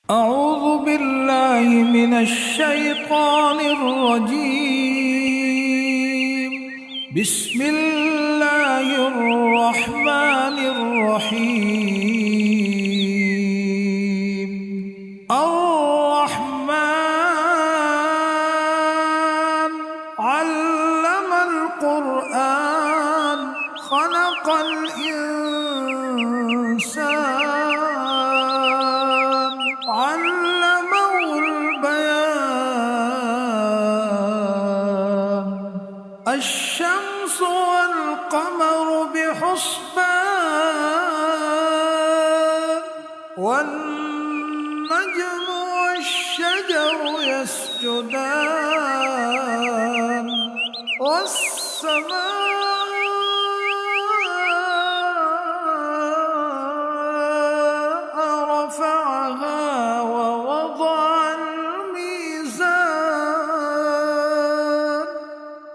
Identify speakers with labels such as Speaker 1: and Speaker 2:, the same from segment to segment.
Speaker 1: أعوذ بالله من الشيطان الرجيم. بسم الله الرحمن الرحيم. الرحمن علم القرآن خلق الإنسان علمه البيان. الشمس والقمر بحسبان والنجم والشجر يسجدان والسماء رفعها ووضع الميزان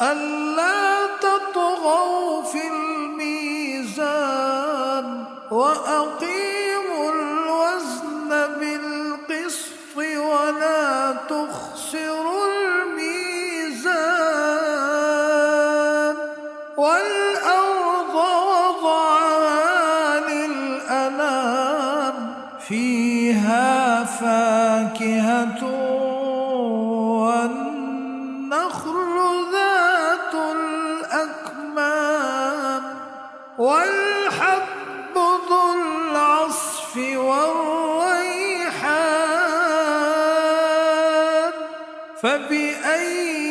Speaker 1: ألا تطغوا في الميزان وأقيموا الوزن بالقسط ولا تخسروا الميزان. والأرض وضعها للأنام فيها فاكهة والنخل ذات الأكمام والحب ذو العصف والريحان. فبأي